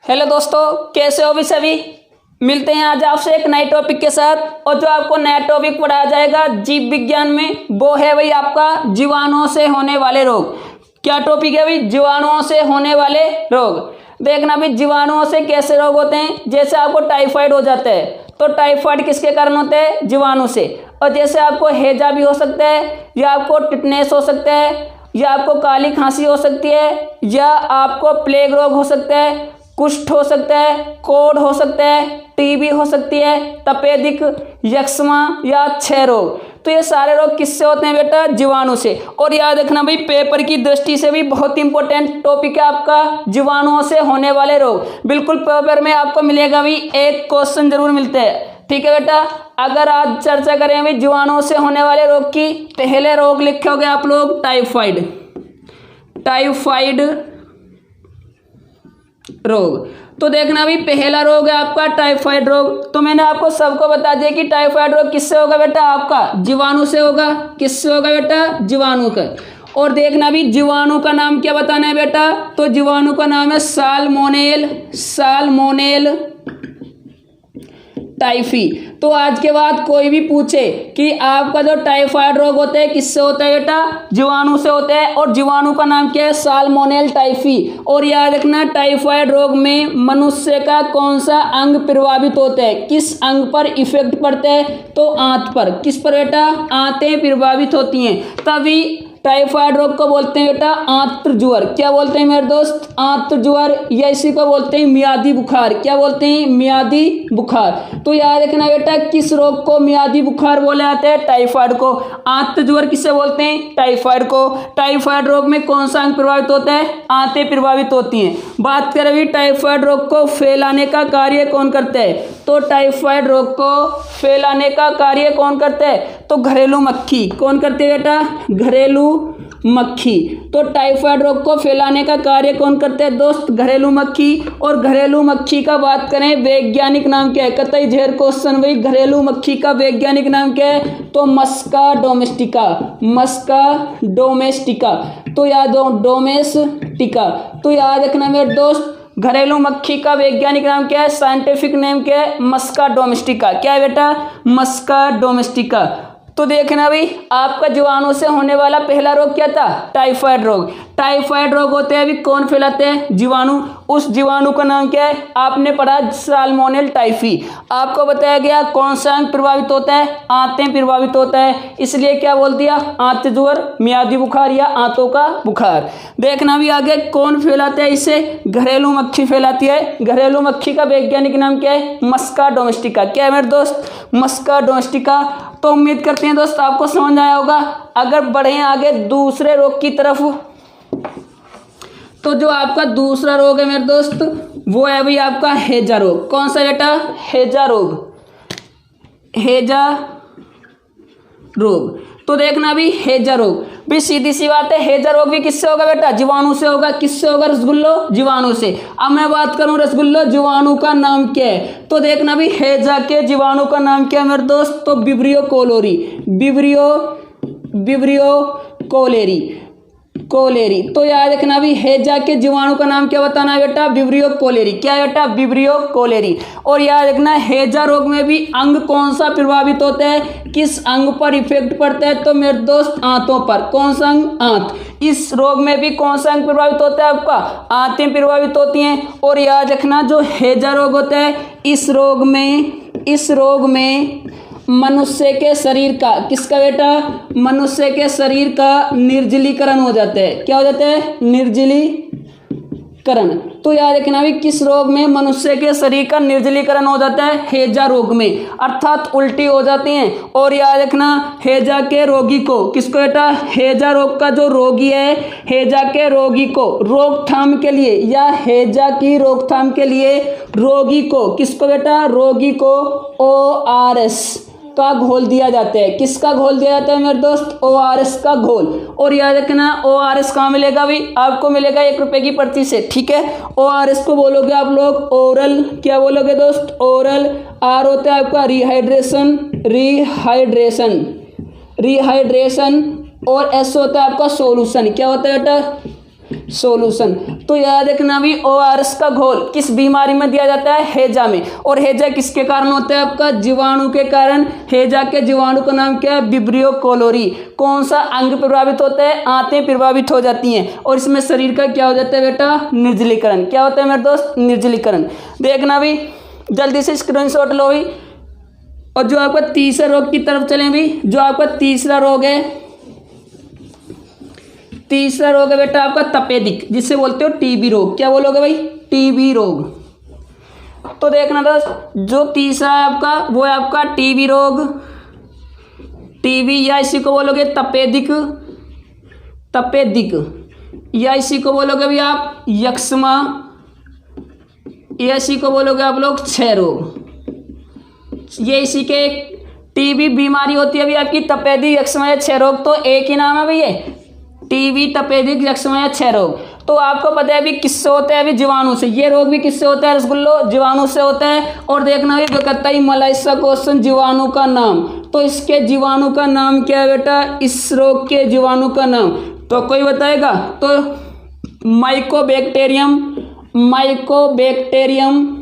Hello दोस्तों, कैसे हो भी सभी। मिलते हैं आज आपसे एक नए टॉपिक के साथ। और जो आपको नया टॉपिक पढ़ाया जाएगा जीव विज्ञान में, वो है भाई आपका जीवाणुओं से होने वाले रोग। क्या टॉपिक है भाई? जीवाणुओं से होने वाले रोग। देखना भाई, जीवाणुओं से कैसे रोग होते हैं। जैसे आपको टाइफाइड हो जाता है तो टाइफाइड किसके कारण होता है? जीवाणु से। और जैसे आपको हैजा भी हो सकता है, या आपको टिटनेस हो सकता है, या आपको काली खांसी हो सकती है, या आपको प्लेग रोग हो सकता है, कुष्ठ हो सकता है, कोढ़ हो सकता है, टीबी हो सकती है, तपेदिक, यक्ष्मा या क्षय रोग। तो ये सारे रोग किससे होते हैं बेटा? जीवाणु से। और याद रखना भाई, पेपर की दृष्टि से भी बहुत इंपॉर्टेंट टॉपिक है आपका जीवाणुओं से होने वाले रोग। बिल्कुल पेपर में आपको मिलेगा भी, एक क्वेश्चन जरूर मिलते हैं। ठीक है बेटा। अगर आज चर्चा करें भाई जीवाणुओं से होने वाले रोग की, पहले रोग लिखोगे आप लोग टाइफाइड। टाइफाइड रोग। तो देखना भी, पहला रोग है आपका टाइफाइड रोग। तो मैंने आपको सबको बता दिया कि टाइफाइड रोग किससे होगा बेटा? आपका जीवाणु से होगा। किससे होगा बेटा? जीवाणु का। और देखना भी, जीवाणु का नाम क्या बताना है बेटा? तो जीवाणु का नाम है साल्मोनेल। साल्मोनेल टाइफी। तो आज के बाद कोई भी पूछे कि आपका जो टाइफाइड रोग होता है किससे होता है बेटा? जीवाणु से होता है। और जीवाणु का नाम क्या है? साल्मोनेल टाइफी। और याद रखना, टाइफाइड रोग में मनुष्य का कौन सा अंग प्रभावित होता है? किस अंग पर इफेक्ट पड़ता है? तो आंत पर। किस पर बेटा? आंतें प्रभावित होती हैं, तभी टाइफाइड रोग को बोलते हैं बेटा आंत्र ज्वर। क्या बोलते हैं मेरे दोस्त? आंत्र ज्वर। या इसी को बोलते हैं मियादी बुखार। क्या बोलते हैं? मियादी बुखार। तो याद रखना बेटा, किस रोग को मियादी बुखार बोले जाते हैं? टाइफाइड को। आंत्र ज्वर किसे बोलते हैं? टाइफाइड को। टाइफाइड रोग में कौन सा अंग प्रभावित होता है? आंतें प्रभावित होती हैं। बात करें भी, टाइफाइड रोग को फैलाने का कार्य कौन करता है? तो टाइफाइड रोग को फैलाने का कार्य कौन करता है? तो घरेलू मक्खी। कौन करती है बेटा? घरेलू मक्खी। तो टाइफाइड रोग को फैलाने का कार्य कौन करते हैं दोस्त? घरेलू मक्खी। और घरेलू मक्खी का बात करें, वैज्ञानिक नाम क्या है? कतई ढेर क्वेश्चन भाई, घरेलू मक्खी का वैज्ञानिक नाम क्या है? तो मस्का डोमेस्टिका। मस्का डोमेस्टिका। तो याद हो, डोमेस्टिका। तो याद रखना मेरे दोस्त, घरेलू मक्खी का वैज्ञानिक नाम क्या है? साइंटिफिक नेम क्या है? मस्का डोमेस्टिका। क्या है बेटा? मस्का डोमेस्टिका। तो देखना भाई, आपका जीवाणु से होने वाला पहला रोग क्या था? टाइफाइड रोग। टाइफाइड रोग होते हैं अभी कौन फैलाते हैं? जीवाणु। उस जीवाणु का नाम क्या है? आपने पढ़ा साल्मोनेल टाइफी। आपको बताया गया कौन सा अंग प्रभावित होता है? आंतें प्रभावित होता है, इसलिए क्या बोल दिया? आंत ज्वर, मियादी बुखार या आंतों का बुखार। देखना भी आगे, कौन फैलाते हैं इसे? घरेलू मक्खी फैलाती है। घरेलू मक्खी का वैज्ञानिक नाम क्या है? मस्का डोमेस्टिका। क्या है मेरे दोस्त? मस्का डोमेस्टिका। तो उम्मीद करते हैं दोस्त आपको समझ आया होगा। अगर बढ़े आगे दूसरे रोग की तरफ, तो जो आपका दूसरा रोग है मेरे दोस्त, वो है भाई आपका हैजा रोग। कौन सा बेटा? हैजा रोग। हैजा रोग। तो देखना भी, हैजा रोग भी सीधी सी बात है, हैजा रोग भी किससे होगा बेटा? जीवाणु से होगा। किससे होगा? रसगुल्लो, जीवाणु से। अब मैं बात करूं, रसगुल्लो जीवाणु का नाम क्या है? तो देखना भी, हैजा के जीवाणु का नाम क्या है मेरे दोस्त? तो विब्रियो कोलोरी। Vibrio cholerae. तो याद रखना भी, हैजा के जीवाणु का नाम क्या बताना है बेटा? Vibrio cholerae. क्या है बेटा? Vibrio cholerae. और याद रखना, हैजा रोग में भी अंग कौन सा प्रभावित होता है? किस अंग पर इफेक्ट पड़ता है? तो मेरे दोस्त आंतों पर। कौन सा अंग? आंत। इस रोग में भी कौन सा अंग प्रभावित होता है आपका? आंतें प्रभावित होती हैं। और याद रखना, जो हैजा रोग होता है, इस रोग में मनुष्य के शरीर का, किसका बेटा? मनुष्य के शरीर का निर्जलीकरण हो जाता है। क्या हो जाता है? निर्जलीकरण। तो याद रखना भी, किस रोग में मनुष्य के शरीर का निर्जलीकरण हो जाता है? हैजा रोग में, अर्थात उल्टी हो जाती हैं। और याद रखना, हैजा के रोगी को, किसको बेटा? हैजा रोग का जो रोगी है, हैजा के रोगी को रोकथाम के लिए, या हैजा की रोकथाम के लिए रोगी को, किसको बेटा? रोगी को ORS का घोल दिया जाता है। किसका घोल दिया जाता है मेरे दोस्त? ORS का घोल। और याद रखना, ORS कहाँ मिलेगा भी? आपको मिलेगा 1 रुपए की पर्ची से। ठीक है। ORS को बोलोगे आप लोग ओरल। क्या बोलोगे दोस्त? ओरल। R होता है आपका रिहाइड्रेशन। और S होता है आपका सोल्यूशन। क्या होता है बेटा? सॉल्यूशन। तो याद रखना भी ORS का घोल किस बीमारी में दिया जाता है? हैजा में। और हैजा किसके कारण होता है? आपका जीवाणु के कारण। हैजा के जीवाणु का नाम क्या है? विब्रियो कोलोरी। कौन सा अंग प्रभावित होता है? आंतें प्रभावित हो जाती हैं। और इसमें शरीर का क्या हो जाता है बेटा? निर्जलीकरण। क्या होता है मेरे दोस्त? निर्जलीकरण। देखना भी, जल्दी से स्क्रीनशॉट लो भी। और जो आपका तीसरा रोग की तरफ चलें भी, जो आपका तीसरा रोग है, तीसरा रोग है बेटा आपका तपेदिक, जिससे बोलते हो टीबी रोग। क्या बोलोगे भाई? टीबी रोग। तो देखना दोस्त, जो तीसरा है आपका वो है आपका टीबी रोग। टीबी या इसी को बोलोगे तपेदिक, तपेदिक, या इसी को बोलोगे भी आप यक्ष्मा, या इसी को बोलोगे आप लोग क्षय रोग। ये इसी के टीबी बीमारी होती है अभी आपकी तपेदिक, यक्ष्मा या क्षय रोग। तो एक ही नाम है भैया, टीबी, तपेदिक, यक्ष्मा या क्षय रोग। तो आपको पता है अभी किससे होता है? अभी जीवाणु से। ये रोग भी किससे होता है रसगुल्लो? जीवाणु से होता है। और देखना भी कतई मलाइसा क्वेश्चन, जीवाणु का नाम। तो इसके जीवाणु का नाम क्या है बेटा? इस रोग के जीवाणु का नाम तो कोई बताएगा? तो Mycobacterium, Mycobacterium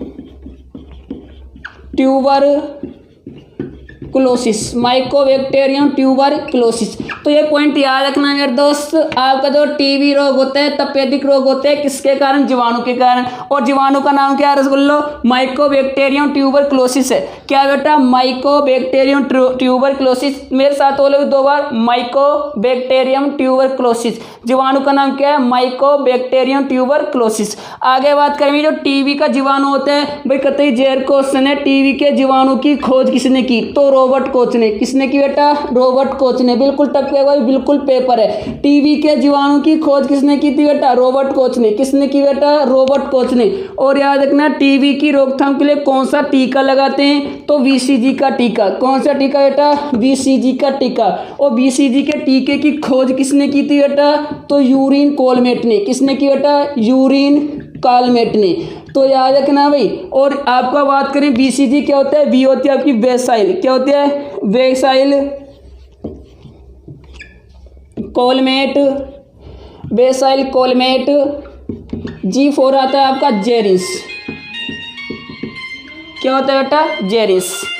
tuberculosis, Mycobacterium tuberculosis. तो ये पॉइंट याद रखना मेरे दोस्त। आपका जो टीबी रोग होता है, तपेदिक रोग होते हैं, किसके कारण? जीवाणु के कारण। और जीवाणु का नाम क्या है रसगुल्लो? माइकोबैक्टीरियम ट्यूबरकुलोसिस है। क्या बेटा? Mycobacterium tuberculosis. मेरे साथ बोलोगे दो बार, माइकोबैक्टीरियम ट्यूबरकुलोसिस। जीवाणु का नाम क्या है? Mycobacterium tuberculosis. आगे बात करेंगे जो टीबी का जीवाणु होता है भाई, कतई जेर क्वेश्चन है। टीबी के जीवाणु की खोज किसने की? तो रॉबर्ट कोच ने। किसने की बेटा? रॉबर्ट कोच ने। बिल्कुल टक्के भाई, बिल्कुल पेपर है। टीबी के जीवाणु की खोज किसने की थी बेटा? रॉबर्ट कोच ने। किसने की बेटा? रॉबर्ट कोच ने। और याद रखना, टीबी की रोकथाम के लिए कौन सा टीका लगाते हैं? तो BCG का टीका। कौन सा टीका बेटा? BCG का टीका। और BCG के टीके की खोज किसने की थी बेटा? तो यूरिन कोलमेट ने। किसने की बेटा? यूरिन कालमेट ने। तो याद रखना भाई। और आपका बात करें BCG क्या होता है? बी होती है आपकी बेसाइल। क्या होती है? बेसाइल कोलमेट, बेसाइल कोलमेट। G4 आता है आपका जेरिस। क्या होता है बेटा? जेरिस।